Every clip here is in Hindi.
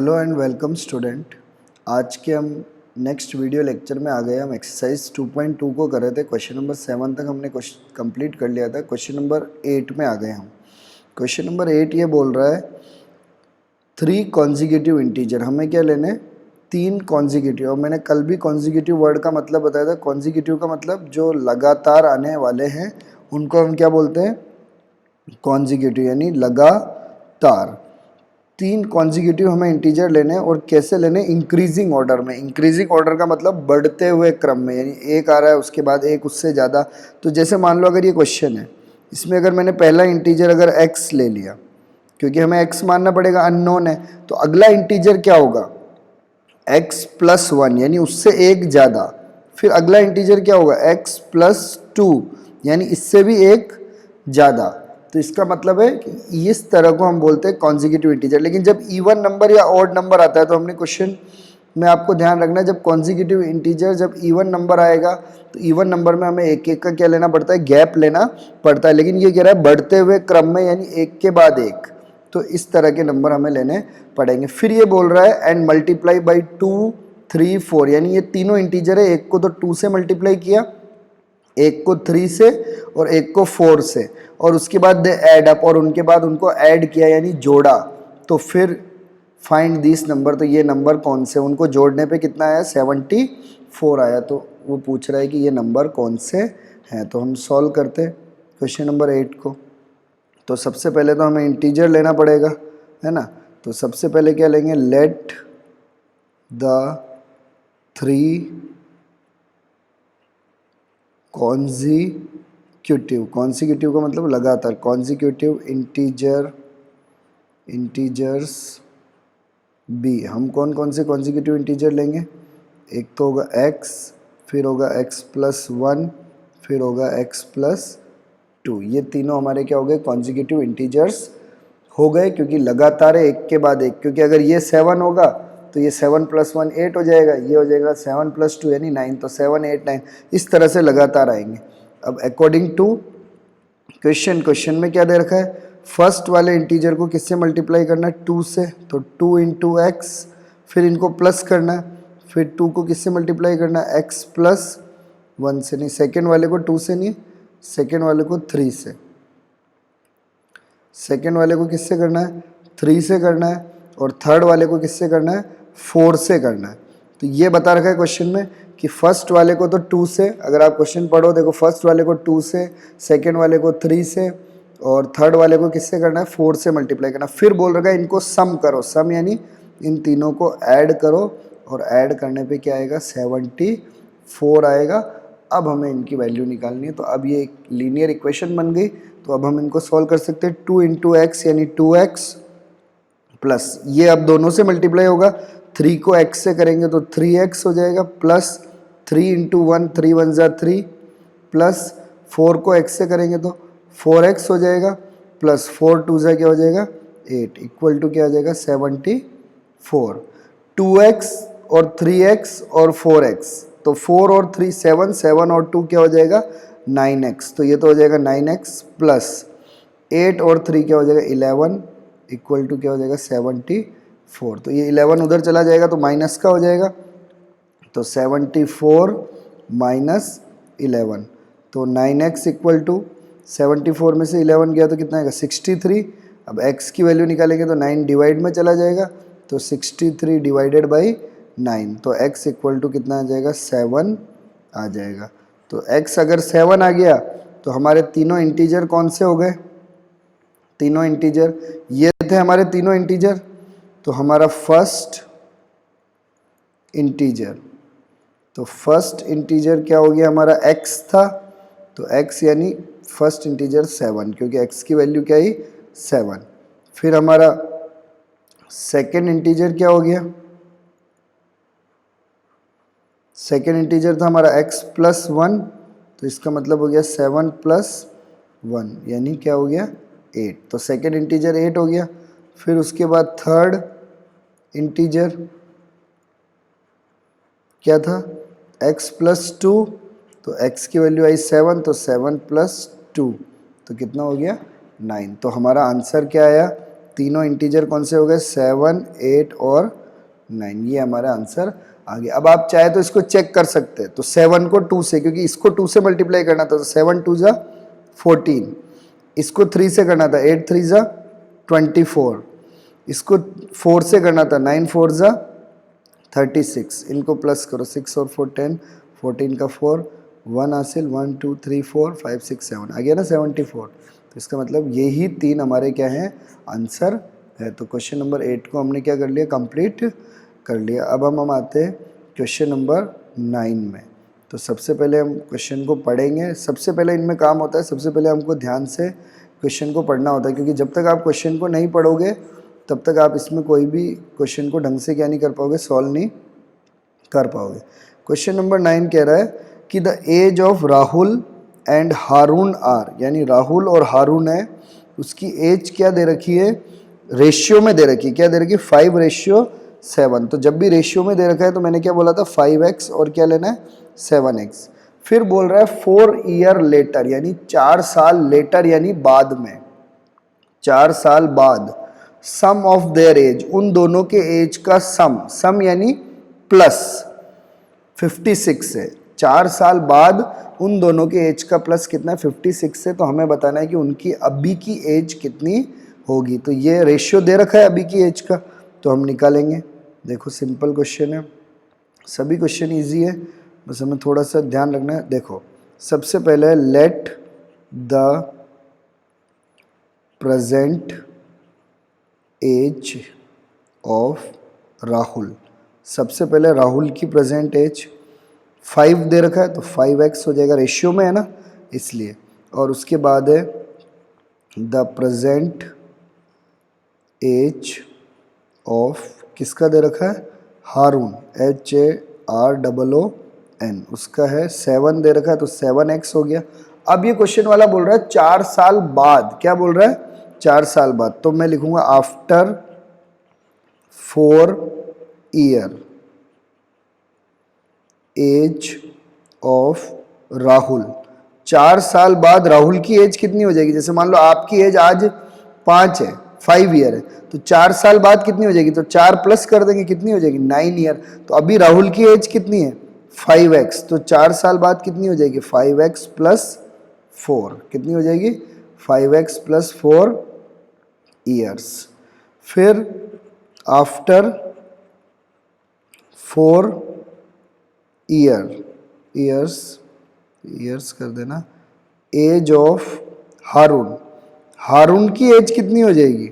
Hello and welcome student. आज के हम नेक्स्ट वीडियो लेक्चर में आ गए। हम एक्सरसाइज 2.2 को कर रहे थे। क्वेश्चन नंबर 7 तक हमने कंप्लीट कर लिया था। क्वेश्चन नंबर 8 में आ गए हम। क्वेश्चन नंबर 8 ये बोल रहा है 3 कॉन्जिक्यूटिव इंटीजर। हमें क्या लेने, 3 कॉन्जिक्यूटिव। और मैंने कल भी कॉन्जिक्यूटिव वर्ड का मतलब बताया था। कॉन्जिक्यूटिव का मतलब जो लगातार आने वाले हैं उनको हम क्या बोलते हैं, कॉन्जिक्यूटिव, यानी लगातार। 3 कॉन्जिक्यूटिव हमें इंटीजर लेने हैं। और कैसे लेने, इंक्रीजिंग ऑर्डर में। इंक्रीजिंग ऑर्डर का मतलब बढ़ते हुए क्रम में, यानी एक आ रहा है उसके बाद एक, उससे ज़्यादा। तो जैसे मान लो अगर ये क्वेश्चन है, इसमें अगर मैंने पहला इंटीजर अगर x ले लिया, क्योंकि हमें x मानना पड़ेगा, अननोन है, तो अगला इंटीजर क्या होगा, x प्लस 1, यानी उससे एक ज़्यादा। फिर अगला इंटीजर क्या होगा, x प्लस 2, यानी इससे भी एक ज़्यादा। तो इसका मतलब है कि इस तरह को हम बोलते हैं कॉन्जिक्यूटिव इंटीजर। लेकिन जब इवन नंबर या ऑड नंबर आता है, तो हमने क्वेश्चन में आपको ध्यान रखना है, जब कॉन्जिक्यूटिव इंटीजर जब इवन नंबर आएगा तो इवन नंबर में हमें एक एक का क्या लेना पड़ता है, गैप लेना पड़ता है। लेकिन ये कह रहा है बढ़ते हुए क्रम में, यानी एक के बाद एक। तो इस तरह के नंबर हमें लेने पड़ेंगे। फिर ये बोल रहा है एंड मल्टीप्लाई बाई 2, 3, 4, यानी ये तीनों इंटीजर है। एक को तो 2 से मल्टीप्लाई किया, एक को 3 से और एक को 4 से, और उसके बाद दे ऐड अप, और उनके बाद उनको ऐड किया यानी जोड़ा। तो फिर फाइंड दिस नंबर, तो ये नंबर कौन से, उनको जोड़ने पे कितना आया, 74 आया। तो वो पूछ रहा है कि ये नंबर कौन से हैं। तो हम सॉल्व करते हैं क्वेश्चन नंबर 8 को। तो सबसे पहले तो हमें इंटीजर लेना पड़ेगा, है ना। तो सबसे पहले क्या लेंगे, लेट द 3 कॉन्जिक्यूटिव का मतलब लगातार, कॉन्जिक्यूटिव इंटीजर्स बी। हम कौन कौन से कॉन्जिक्यूटिव इंटीजर लेंगे, एक तो होगा x, फिर होगा x प्लस 1, फिर होगा x प्लस 2। ये तीनों हमारे क्या हो गए, कॉन्जिक्यूटिव इंटीजर्स हो गए, क्योंकि लगातार है एक के बाद एक। क्योंकि अगर ये 7 होगा तो ये 7 प्लस 1 8 हो जाएगा, ये हो जाएगा 7 प्लस 2 यानी 9, तो 7 8 9 इस तरह से लगातार आएंगे। अब अकॉर्डिंग टू क्वेश्चन में क्या दे रखा है, फर्स्ट वाले इंटीजर को किससे मल्टीप्लाई करना है, 2 से, तो 2 इंटू एक्स, फिर इनको प्लस करना है, फिर 2 को किससे मल्टीप्लाई करना है, x प्लस 1 से, नहीं सेकेंड वाले को 2 से नहीं, सेकेंड वाले को 3 से। सेकेंड वाले को किससे करना है, 3 से करना है, और थर्ड वाले को किससे करना है, 4 से करना है। तो ये बता रखा है क्वेश्चन में कि फर्स्ट वाले को तो 2 से, अगर आप क्वेश्चन पढ़ो देखो, फर्स्ट वाले को 2 से, सेकेंड वाले को 3 से, और थर्ड वाले को किससे करना है, 4 से मल्टीप्लाई करना। फिर बोल रखा है इनको सम करो, सम यानी इन तीनों को ऐड करो, और ऐड करने पे क्या आएगा, 74 आएगा। अब हमें इनकी वैल्यू निकालनी है। तो अब ये एक लीनियर इक्वेशन बन गई। तो अब हम इनको सॉल्व कर सकते हैं। 2 इंटू एक्स यानी 2x प्लस, ये अब दोनों से मल्टीप्लाई होगा, 3 को x से करेंगे तो 3x हो जाएगा, प्लस 3 इंटू 1, 3 1 ज़ा 3, प्लस 4 को x से करेंगे तो 4x हो जाएगा, प्लस 4 2 ज़ा क्या हो जाएगा 8, इक्वल टू क्या हो जाएगा 74। 2x और 3x और 4x, तो 4 और 3 7, 7 और 2 क्या हो जाएगा 9x, तो ये तो हो जाएगा 9x, प्लस 8 और 3 क्या हो जाएगा 11, इक्वल टू क्या हो जाएगा 74। तो ये 11 उधर चला जाएगा तो माइनस का हो जाएगा, तो 74 माइनस 11, तो 9x इक्वल टू 74 में से 11 गया तो कितना आएगा 63। अब x की वैल्यू निकालेंगे तो 9 डिवाइड में चला जाएगा, तो 63 डिवाइडेड बाई 9, तो x इक्वल टू कितना आ जाएगा 7 आ जाएगा। तो x अगर 7 आ गया तो हमारे तीनों इंटीजर कौन से हो गए, तीनों इंटीजर ये थे हमारे तीनों इंटीजर। तो हमारा फर्स्ट इंटीजर, तो फर्स्ट इंटीजर क्या हो गया हमारा x था, तो x यानी फर्स्ट इंटीजर 7, क्योंकि x की वैल्यू क्या ही 7। फिर हमारा सेकेंड इंटीजर क्या हो गया, सेकेंड इंटीजर था हमारा x प्लस 1, तो इसका मतलब हो गया 7 प्लस 1 यानी क्या हो गया 8, तो सेकेंड इंटीजर 8 हो गया। फिर उसके बाद थर्ड इंटीजर क्या था, x प्लस 2, तो x की वैल्यू आई 7, तो 7 प्लस 2, तो कितना हो गया 9। तो हमारा आंसर क्या आया, तीनों इंटीजर कौन से हो गए, 7, 8 और 9, ये हमारा आंसर आ गया। अब आप चाहे तो इसको चेक कर सकते हैं, तो 7 को 2 से, क्योंकि इसको 2 से मल्टीप्लाई करना था, तो 7 2 जा 14, इसको 3 से करना था, 8 3 जा 24, इसको 4 से करना था, 9 4 जा 36, इनको प्लस करो, 6 और 4 10, 14 का 4, 1 हासिल, 1 2 3 4 5 6 7 आ गया ना 74। तो इसका मतलब यही 3 हमारे क्या हैं, आंसर है। तो क्वेश्चन नंबर 8 को हमने क्या कर लिया, कंप्लीट कर लिया। अब हम आते हैं क्वेश्चन नंबर 9 में। तो सबसे पहले हम क्वेश्चन को पढ़ेंगे। सबसे पहले इनमें काम होता है, सबसे पहले हमको ध्यान से क्वेश्चन को पढ़ना होता है, क्योंकि जब तक आप क्वेश्चन को नहीं पढ़ोगे तब तक आप इसमें कोई भी क्वेश्चन को ढंग से क्या नहीं कर पाओगे, सॉल्व नहीं कर पाओगे। क्वेश्चन नंबर 9 कह रहा है कि the age of Rahul and Haroon are, यानी राहुल और हारून है, उसकी एज क्या दे रखी है, रेशियो में दे रखी है। क्या दे रखी है, 5:7। तो जब भी रेशियो में दे रखा है तो मैंने क्या बोला था, 5x और क्या लेना है, 7x। फिर बोल रहा है 4 ईयर लेटर, यानी 4 साल लेटर, यानी बाद में, 4 साल बाद, सम ऑफ देयर एज, उन दोनों के एज का सम यानी प्लस 56 है। 4 साल बाद उन दोनों के एज का प्लस कितना है, 56 है। तो हमें बताना है कि उनकी अभी की एज कितनी होगी। तो ये रेशियो दे रखा है अभी की एज का, तो हम निकालेंगे। देखो सिंपल क्वेश्चन है, सभी क्वेश्चन इजी है, बस हमें थोड़ा सा ध्यान रखना है। देखो सबसे पहले let the present age of Rahul, सबसे पहले राहुल की प्रेजेंट एज 5 दे रखा है, तो 5x हो जाएगा, रेशियो में है ना इसलिए। और उसके बाद है द प्रेजेंट एज ऑफ, किसका दे रखा है, हारून, HAROON, उसका है 7 दे रखा है, तो 7x हो गया। अब ये क्वेश्चन वाला बोल रहा है 4 साल बाद, क्या बोल रहा है, 4 साल बाद। तो मैं लिखूंगा after 4 year age of Rahul, 4 साल बाद राहुल की एज कितनी हो जाएगी। जैसे मान लो आपकी एज आज 5 है, 5 ईयर है, तो 4 साल बाद कितनी हो जाएगी, तो 4 प्लस कर देंगे, कितनी हो जाएगी, 9 ईयर। तो अभी राहुल की एज कितनी है, 5x, तो 4 साल बाद कितनी हो जाएगी, 5x प्लस 4, कितनी हो जाएगी, 5x प्लस 4 ईयर्स। फिर आफ्टर 4 ईयर्स कर देना, एज ऑफ हारून, हारून की एज कितनी हो जाएगी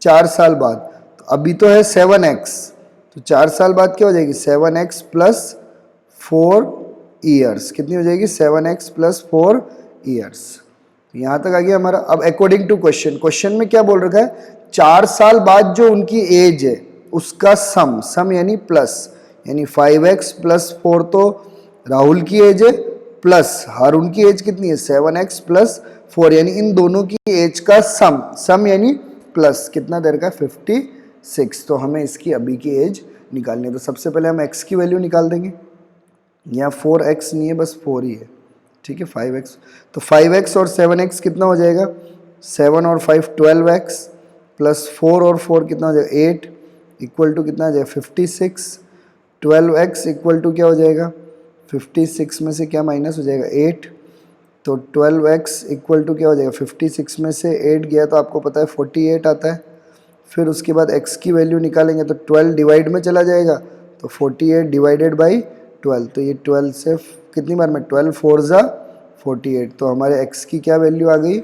4 साल बाद, तो अभी तो है 7x, तो 4 साल बाद क्या हो जाएगी, 7x प्लस 4 ईयर्स, कितनी हो जाएगी, 7x प्लस 4 ईयर्स। यहाँ तक आ गया हमारा। अब अकॉर्डिंग टू क्वेश्चन में क्या बोल रखा है, 4 साल बाद जो उनकी एज है उसका सम यानी प्लस, यानी 5x प्लस 4 तो राहुल की एज है, प्लस हारून की एज कितनी है, 7x प्लस 4, यानी इन दोनों की एज का सम यानी प्लस, कितना देर का, 56। तो हमें इसकी अभी की एज निकालनी है। तो सबसे पहले हम x की वैल्यू निकाल देंगे। यहाँ 4x नहीं है, बस 4 ही है, ठीक है, 5x। तो 5x और 7x कितना हो जाएगा, 7 और 5 12x, प्लस 4 और 4 कितना हो जाएगा, 8, इक्वल टू कितना हो जाएगा, 56। 12x इक्वल टू क्या हो जाएगा, 56 में से क्या माइनस हो जाएगा, 8, तो 12x इक्वल टू क्या हो जाएगा, 56 में से 8 गया तो आपको पता है 48 आता है। फिर उसके बाद x की वैल्यू निकालेंगे तो 12 डिवाइड में चला जाएगा, तो 48 डिवाइडेड बाई 12, तो ये 12 से कितनी बार में, 12 4 जा 48, तो हमारे x की क्या वैल्यू आ गई,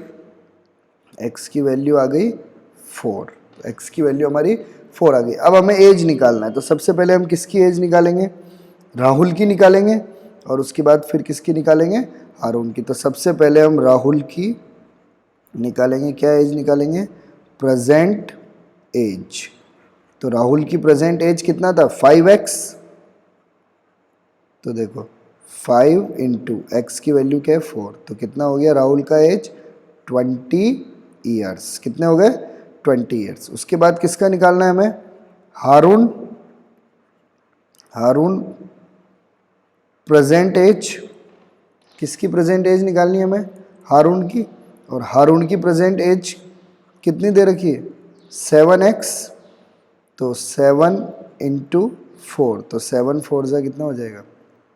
x की वैल्यू आ गई 4, तो x की वैल्यू हमारी 4 आ गई। अब हमें एज निकालना है, तो सबसे पहले हम किसकी एज निकालेंगे, राहुल की निकालेंगे, और उसके बाद फिर किसकी निकालेंगे, हारून की। तो सबसे पहले हम राहुल की निकालेंगे, क्या एज निकालेंगे, प्रेजेंट एज। तो राहुल की प्रेजेंट एज कितना था, 5x, तो देखो 5 इंटू एक्स की वैल्यू क्या है 4, तो कितना हो गया राहुल का एज, 20 ईयर्स, कितने हो गए, 20 ईयर्स। उसके बाद किसका निकालना है हमें, हारून, हारून प्रेजेंट एज, किसकी प्रेजेंट एज निकालनी है हमें, हारून की, और हारून की प्रेजेंट एज कितनी दे रखी है, 7x, तो 7 इंटू 4, तो 7 4 जा कितना हो जाएगा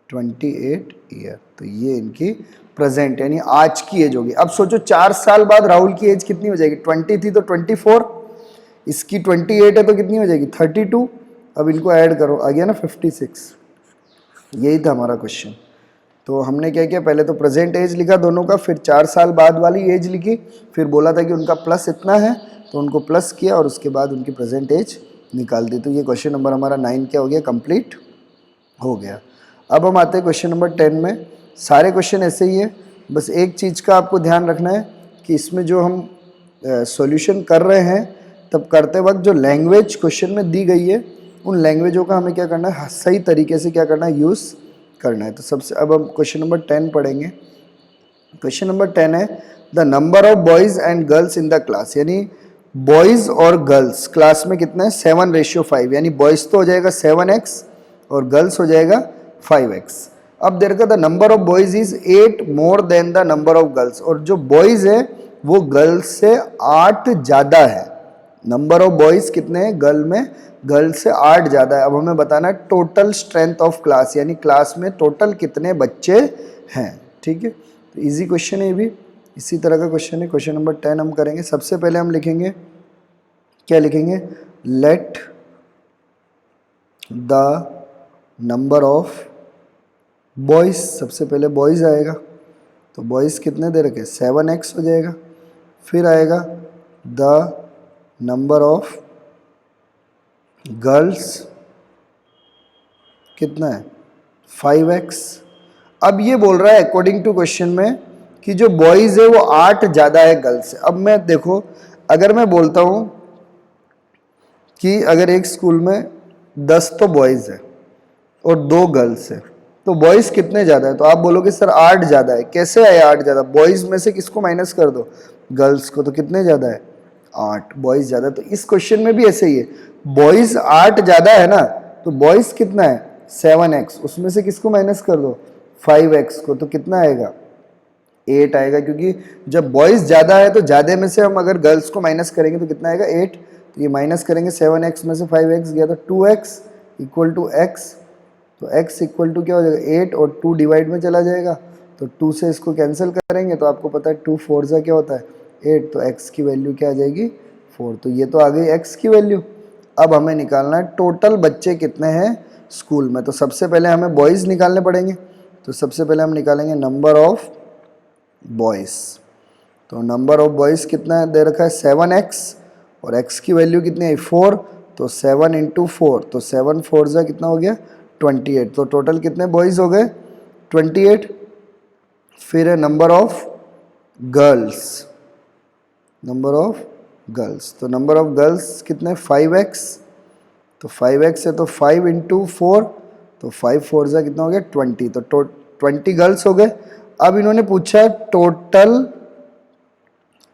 28 ईयर। तो ये इनकी प्रेजेंट यानी आज की एज होगी। अब सोचो 4 साल बाद राहुल की एज कितनी हो जाएगी, 20 थी तो 24, इसकी 28 है तो कितनी हो जाएगी 32। अब इनको ऐड करो, आ गया ना 56। यही था हमारा क्वेश्चन। तो हमने क्या किया, पहले तो प्रेजेंट एज लिखा दोनों का, फिर 4 साल बाद वाली एज लिखी, फिर बोला था कि उनका प्लस इतना है तो उनको प्लस किया और उसके बाद उनकी प्रेजेंट एज निकाल दी। तो ये क्वेश्चन नंबर हमारा 9 क्या हो गया, कंप्लीट हो गया। अब हम आते हैं क्वेश्चन नंबर 10 में। सारे क्वेश्चन ऐसे ही है, बस एक चीज़ का आपको ध्यान रखना है कि इसमें जो हम सॉल्यूशन कर रहे हैं तब करते वक्त जो लैंग्वेज क्वेश्चन में दी गई है उन लैंग्वेजों का हमें क्या करना है, सही तरीके से क्या करना है, यूज़ करना है। तो सबसे अब हम क्वेश्चन नंबर 10 पढ़ेंगे। क्वेश्चन नंबर 10 है the number of boys and girls in the class, यानी बॉयज़ और गर्ल्स क्लास में कितना है 7:5, यानी बॉयज़ तो हो जाएगा 7x और गर्ल्स हो जाएगा 5x। अब देर का the number of boys is 8 more than the number of girls, और जो बॉयज़ है वो गर्ल्स से 8 ज़्यादा है। नंबर ऑफ बॉयज़ कितने हैं गर्ल में, गर्ल से 8 ज़्यादा है। अब हमें बताना है टोटल स्ट्रेंथ ऑफ क्लास, यानी क्लास में टोटल कितने बच्चे हैं। ठीक है, तो इजी क्वेश्चन है ये भी, इसी तरह का क्वेश्चन है। क्वेश्चन नंबर 10 हम करेंगे। सबसे पहले हम लिखेंगे, क्या लिखेंगे, let the number of boys, सबसे पहले बॉयज़ आएगा, तो बॉयज़ कितने दे रखे 7x हो जाएगा। फिर आएगा द नंबर ऑफ गर्ल्स कितना है 5x। अब ये बोल रहा है अकॉर्डिंग टू क्वेश्चन में कि जो बॉयज़ है वो 8 ज़्यादा है गर्ल्स से। अब मैं देखो, अगर मैं बोलता हूँ कि अगर एक स्कूल में 10 तो बॉयज़ है और 2 गर्ल्स है तो बॉयज़ कितने ज़्यादा है, तो आप बोलोगे सर 8 ज़्यादा है। कैसे आया 8 ज़्यादा, बॉयज़ में से किसको माइनस कर दो, गर्ल्स को, तो कितने ज़्यादा है 8, बॉयज़ ज़्यादा। तो इस क्वेश्चन में भी ऐसे ही है, बॉयज़ 8 ज़्यादा है ना, तो बॉयज़ कितना है 7x, उसमें से किसको माइनस कर दो 5x को, तो कितना आएगा 8 आएगा। क्योंकि जब बॉयज़ ज़्यादा है तो ज़्यादा में से हम अगर गर्ल्स को माइनस करेंगे तो कितना आएगा 8, तो ये माइनस करेंगे 7x में से 5x गया तो 2x इक्वल टू x, तो x इक्वल टू क्या हो जाएगा 8 और 2 डिवाइड में चला जाएगा, तो 2 से इसको कैंसिल करेंगे तो आपको पता है 2 4 जा क्या होता है 8, तो x की वैल्यू क्या आ जाएगी 4। तो ये तो आ गई x की वैल्यू। अब हमें निकालना है टोटल बच्चे कितने हैं स्कूल में। तो सबसे पहले हमें बॉयज़ निकालने पड़ेंगे, तो सबसे पहले हम निकालेंगे नंबर ऑफ बॉयज़। तो नंबर ऑफ बॉयज़ कितना है दे रखा है 7x और x की वैल्यू कितनी है 4, तो 7 इंटू 4, तो 7 4 जा कितना हो गया 28। तो टोटल कितने बॉयज़ हो गए 28। फिर है number of girls, number of girls, तो नंबर ऑफ गर्ल्स कितने 5x, तो 5x है तो 5 इंटू 4, तो 5 4 जा कितना हो गया 20, तो 20 गर्ल्स हो गए। अब इन्होंने पूछा टोटल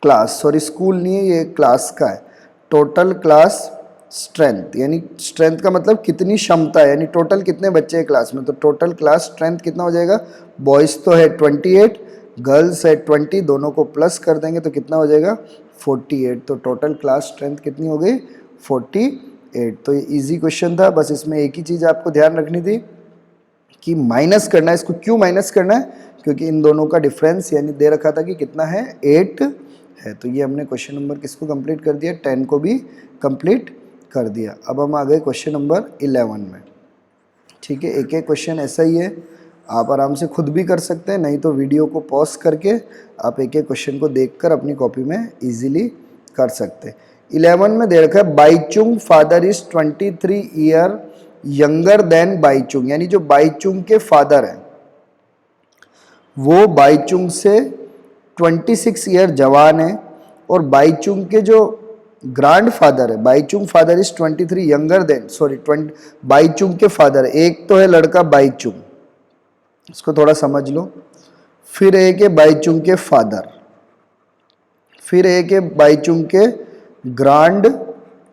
क्लास, सॉरी स्कूल नहीं है ये क्लास का है, टोटल क्लास स्ट्रेंथ, यानी स्ट्रेंथ का मतलब कितनी क्षमता है, यानी टोटल कितने बच्चे हैं क्लास में। तो टोटल क्लास स्ट्रेंथ कितना हो जाएगा, बॉयज़ तो है 28, गर्ल्स है 20, दोनों को प्लस कर देंगे तो कितना हो जाएगा 48। तो टोटल क्लास स्ट्रेंथ कितनी हो गई 48। तो ये इजी क्वेश्चन था, बस इसमें एक ही चीज़ आपको ध्यान रखनी थी कि माइनस करना है। इसको क्यों माइनस करना है, क्योंकि इन दोनों का डिफरेंस यानी दे रखा था कि कितना है 8 है। तो ये हमने क्वेश्चन नंबर किसको कंप्लीट कर दिया 10 को भी कंप्लीट कर दिया। अब हम आ गए क्वेश्चन नंबर 11 में। ठीक है, एक एक क्वेश्चन ऐसा ही है, आप आराम से खुद भी कर सकते हैं, नहीं तो वीडियो को पॉज करके आप एक एक क्वेश्चन को देखकर अपनी कॉपी में इजीली कर सकते हैं। 11 में दे रखा है Baichung father is 23 year younger than Baichung, यानी जो बाईचुंग के फादर हैं वो बाईचुंग से 26 ईयर जवान है, और बाईचुंग के जो ग्रैंड फादर है, Baichung father is 23 younger than, sorry Baichung के फादर, एक तो है लड़का बाईचुंग, इसको थोड़ा समझ लो, फिर एक है बाईचुंग के फादर, फिर एक है बाईचुंग के ग्रैंड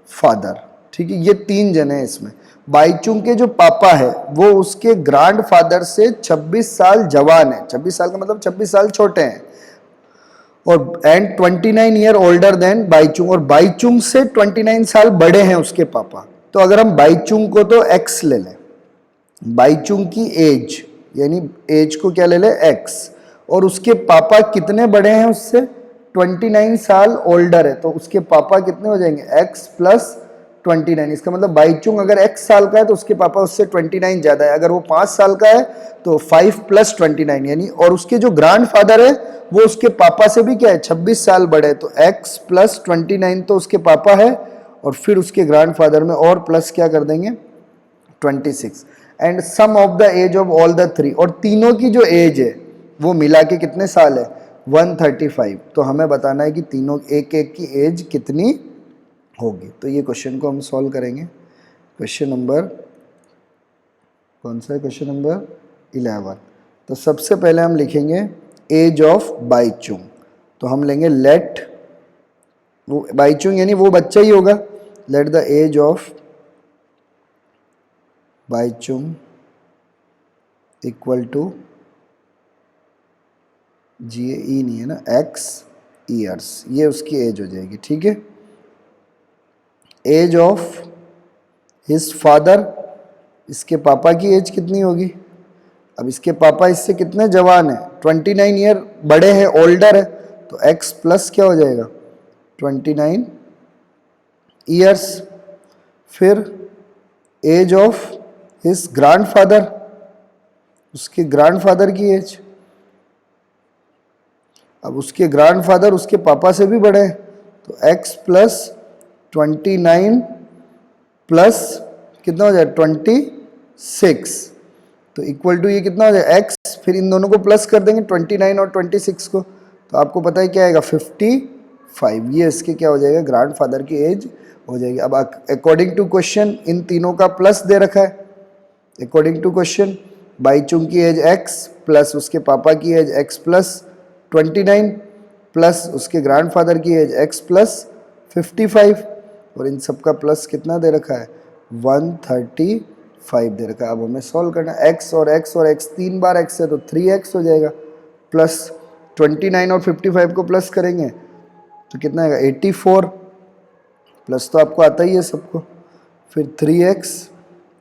फादर। ठीक है, ये 3 जने हैं इसमें। बाईचुंग के जो पापा है वो उसके ग्रैंड फादर से 26 साल जवान है, 26 साल का मतलब 26 साल छोटे हैं, और and 29 year older than Baichung, और बाईचुंग से 29 साल बड़े हैं उसके पापा। तो अगर हम बाईचुंग को तो x ले लें, बाईचुंग की एज यानी एज को क्या ले लें x, और उसके पापा कितने बड़े हैं उससे, 29 साल ओल्डर है, तो उसके पापा कितने हो जाएंगे x प्लस 29। इसका मतलब बाईचुंग अगर x साल का है तो उसके पापा उससे 29 ज्यादा है, अगर वो 5 साल का है तो 5 प्लस 29 यानी, और उसके जो ग्रैंड फादर है वो उसके पापा से भी क्या है 26 साल बड़े है, तो x प्लस 29 तो उसके पापा है, और फिर उसके ग्रैंड फादर में और प्लस क्या कर देंगे 26, and sum of the age of all the three, और तीनों की जो एज है वो मिला के कितने साल है 135। तो हमें बताना है कि तीनों एक एक की एज कितनी होगी। तो ये क्वेश्चन को हम सॉल्व करेंगे। क्वेश्चन नंबर कौन सा है, क्वेश्चन नंबर 11। तो सबसे पहले हम लिखेंगे एज ऑफ बाईचुंग, तो हम लेंगे लेट, वो बाईचुंग यानी वो बच्चा ही होगा, let the age of Baichung equal to GAE नहीं है ना, x ईयर्स, ये उसकी एज हो जाएगी, ठीक है। एज ऑफ हिज फादर, इसके पापा की एज कितनी होगी, अब इसके पापा इससे कितने जवान है 29 ईयर बड़े हैं, ओल्डर है, तो x प्लस क्या हो जाएगा 29 ईयर्स। फिर एज ऑफ हिज ग्रैंडफादर, उसके ग्रैंडफादर की एज, अब उसके ग्रैंडफादर उसके पापा से भी बड़े हैं, तो x प्लस 29 प्लस कितना हो जाए 26, तो इक्वल टू ये कितना हो जाए x, फिर इन दोनों को प्लस कर देंगे 29 और 26 को, तो आपको पता है क्या आएगा 55, ये इसके क्या हो जाएगा ग्रैंडफादर की एज हो जाएगी। अब अकॉर्डिंग टू क्वेश्चन इन तीनों का प्लस दे रखा है, अकॉर्डिंग टू क्वेश्चन बाईचुंग की एज x प्लस उसके पापा की एज x प्लस 29 प्लस उसके ग्रैंडफादर की एज x प्लस 55, और इन सब का प्लस कितना दे रखा है 135 दे रखा है। अब हमें सॉल्व करना है, x और x तीन बार x है तो 3x हो जाएगा, प्लस 29 और 55 को प्लस करेंगे तो कितना आएगा 84, प्लस तो आपको आता ही है सबको, फिर 3x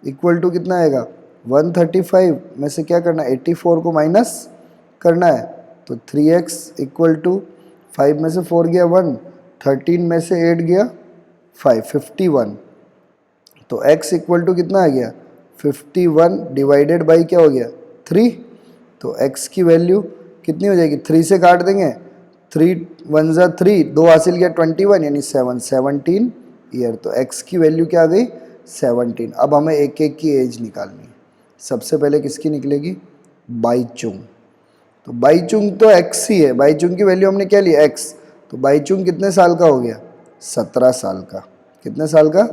इक्वल टू कितना आएगा 135 में से क्या करना है 84 को माइनस करना है, तो 3x इक्वल टू 5 में से 4 गया 1, 13 में से 8 गया 5, 51, तो x इक्वल टू कितना आ गया 51 डिवाइडेड बाई क्या हो गया 3, तो x की वैल्यू कितनी हो जाएगी 3 से काट देंगे, 3 1 ज़ा 3, 2 हासिल किया 21 यानी 17 ईयर, तो x की वैल्यू क्या आ गई 17। अब हमें एक एक की एज निकालनी है। सबसे पहले किसकी निकलेगी बाईचुंग, तो बाईचुंग तो x ही है, बाईचुंग की वैल्यू हमने क्या ली x, तो बाईचुंग कितने साल का हो गया 17 साल का, कितने साल का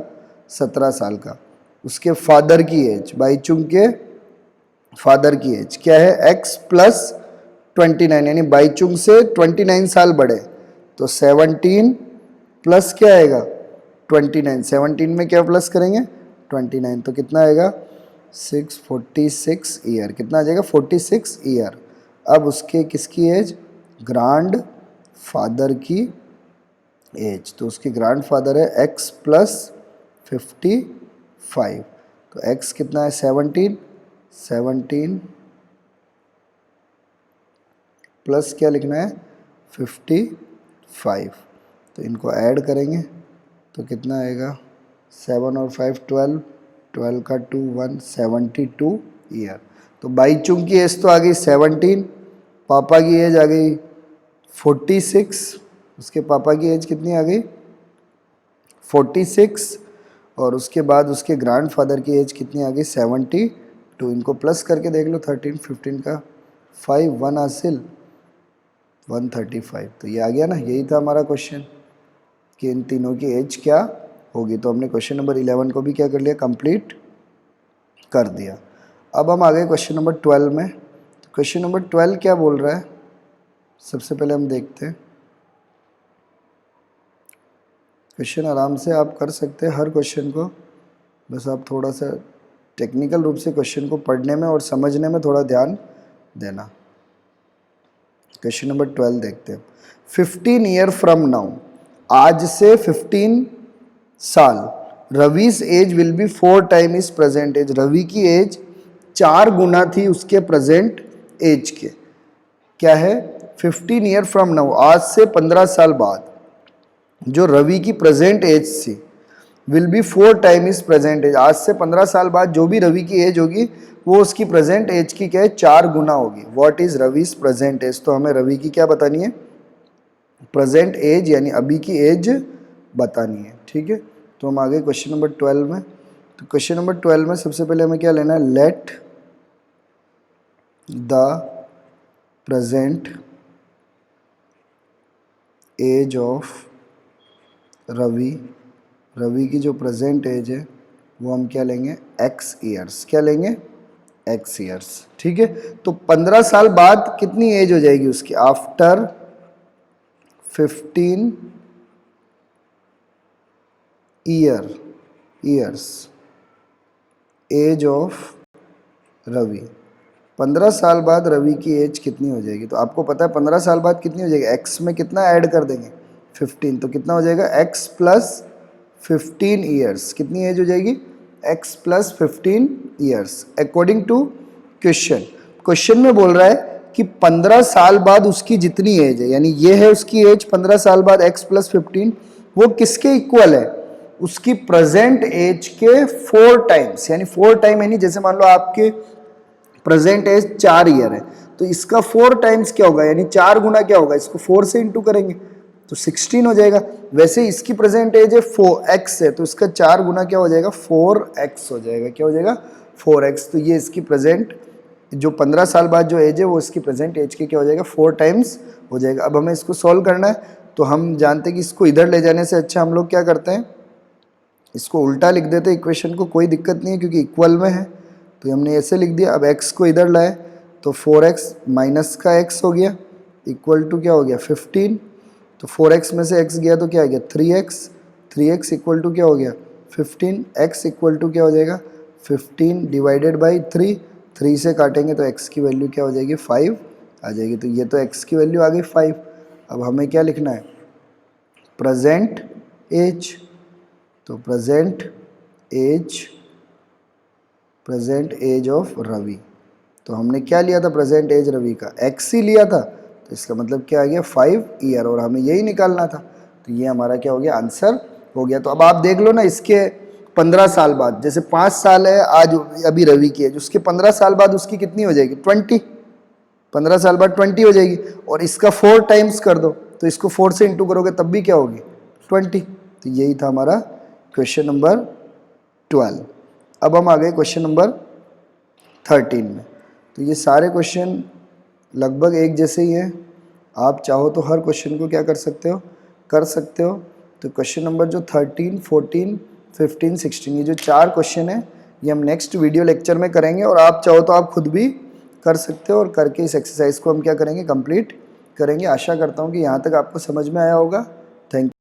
17 साल का। उसके फादर की एज, बाईचुंग के फादर की एज क्या है x प्लस 29 यानी बाईचुंग से 29 साल बड़े, तो 17 प्लस क्या आएगा 29, 17 में क्या प्लस करेंगे 29, तो कितना आएगा 46 ईयर, कितना आ जाएगा 46 ईयर। अब उसके किसकी एज ग्रैंड फादर की एज, तो उसके ग्रैंड फादर है x प्लस 55, तो x कितना है 17 प्लस क्या लिखना है 55, तो इनको ऐड करेंगे तो कितना आएगा 7 और 5 12, 12 का 2 1 72 ईयर। तो बाईचुंग की एज तो आ गई 17, पापा की एज आ गई 46, उसके पापा की एज कितनी आ गई 46, और उसके बाद उसके ग्रैंडफादर की एज कितनी आ गई 72, इनको प्लस करके देख लो 13 15 का 5 1 हासिल 135, तो ये आ गया ना, यही था हमारा क्वेश्चन कि इन तीनों की एज क्या होगी। तो हमने क्वेश्चन नंबर 11 को भी क्या कर लिया कंप्लीट कर दिया। अब हम आ गए क्वेश्चन नंबर 12 में। क्वेश्चन नंबर 12 क्या बोल रहा है सबसे पहले हम देखते हैं। क्वेश्चन आराम से आप कर सकते हैं हर क्वेश्चन को, बस आप थोड़ा सा टेक्निकल रूप से क्वेश्चन को पढ़ने में और समझने में थोड़ा ध्यान देना। क्वेश्चन नंबर 12 देखते हैं। 15 ईयर फ्रॉम नाउ, आज से 15 साल, Ravi's age will be 4 time is present age, Ravi की एज 4 गुना थी उसके प्रेजेंट एज के। क्या है? 15 ईयर फ्रॉम नाउ, आज से 15 साल बाद जो रवि की प्रेजेंट एज थी, will be 4 time is present age, आज से 15 साल बाद जो भी रवि की एज होगी वो उसकी प्रेजेंट एज की क्या है? 4 गुना होगी। What is Ravi's present age? तो हमें रवि की क्या बतानी है? प्रेजेंट एज यानी अभी की एज बतानी है। ठीक है, तो हम आगे क्वेश्चन नंबर 12 में। तो क्वेश्चन नंबर 12 में सबसे पहले हमें क्या लेना है? Let the present age of Ravi, Ravi की जो प्रेजेंट एज है वो हम क्या लेंगे? x years. क्या लेंगे? x years. ठीक है, तो 15 साल बाद कितनी एज हो जाएगी उसकी? After 15 years age of Ravi, 15 साल बाद रवि की एज कितनी हो जाएगी? तो आपको पता है 15 साल बाद कितनी हो जाएगी? x में कितना ऐड कर देंगे? 15, तो कितना हो जाएगा? x plus 15 years. कितनी एज हो जाएगी? x plus 15 years according to question. Question में बोल रहा है कि 15 साल बाद उसकी जितनी एज है, यानी ये है उसकी एज 15 साल बाद x प्लस 15, वो किसके इक्वल है? उसकी प्रेजेंट एज के 4 टाइम्स, यानी 4 टाइम, यानी जैसे मान लो आपके प्रेजेंट एज 4 ईयर है तो इसका 4 टाइम्स क्या होगा? यानी 4 गुना क्या होगा? इसको 4 से इंटू करेंगे तो 16 हो जाएगा। वैसे इसकी प्रेजेंट एज है 4x है तो इसका 4 गुना क्या हो जाएगा? 4x हो जाएगा। क्या हो जाएगा? 4x। तो ये इसकी प्रेजेंट जो 15 साल बाद जो एज है वो इसकी प्रेजेंट एज के क्या हो जाएगा? 4 टाइम्स हो जाएगा। अब हमें इसको सॉल्व करना है तो हम जानते हैं कि इसको इधर ले जाने से अच्छा हम लोग क्या करते हैं? इसको उल्टा लिख देते हैं इक्वेशन को, कोई दिक्कत नहीं है क्योंकि इक्वल में है। तो हमने ऐसे लिख दिया। अब x को इधर लाए तो 4x माइनस का x हो गया इक्वल टू क्या हो गया? 15। तो 4x में से x गया तो क्या आ गया? 3x। 3x इक्वल टू क्या हो गया? 15। x इक्वल टू क्या हो जाएगा? 15 डिवाइडेड बाई 3। 3 से काटेंगे तो x की वैल्यू क्या हो जाएगी? 5 आ जाएगी। तो ये तो x की वैल्यू आ गई 5। अब हमें क्या लिखना है? Present age. तो प्रेजेंट एज ऑफ रवि, तो हमने क्या लिया था? प्रेजेंट एज रवि का x ही लिया था, तो इसका मतलब क्या आ गया? 5 ईयर, और हमें यही निकालना था। तो ये हमारा क्या हो गया? आंसर हो गया। तो अब आप देख लो ना, इसके 15 साल बाद, जैसे 5 साल है आज अभी रवि की एज, उसके 15 साल बाद उसकी कितनी हो जाएगी? 20। 15 साल बाद 20 हो जाएगी, और इसका 4 टाइम्स कर दो तो इसको 4 से इंटू करोगे तब भी क्या होगी? 20। तो यही था हमारा क्वेश्चन नंबर 12। अब हम आ गए क्वेश्चन नंबर 13 में। तो ये सारे क्वेश्चन लगभग एक जैसे ही हैं। आप चाहो तो हर क्वेश्चन को क्या कर सकते हो? तो क्वेश्चन नंबर जो 13, 14, 15, 16, ये जो 4 क्वेश्चन है ये हम नेक्स्ट वीडियो लेक्चर में करेंगे, और आप चाहो तो आप खुद भी कर सकते हो, और करके इस एक्सरसाइज को हम क्या करेंगे? कंप्लीट करेंगे। आशा करता हूँ कि यहाँ तक आपको समझ में आया होगा। Thank you.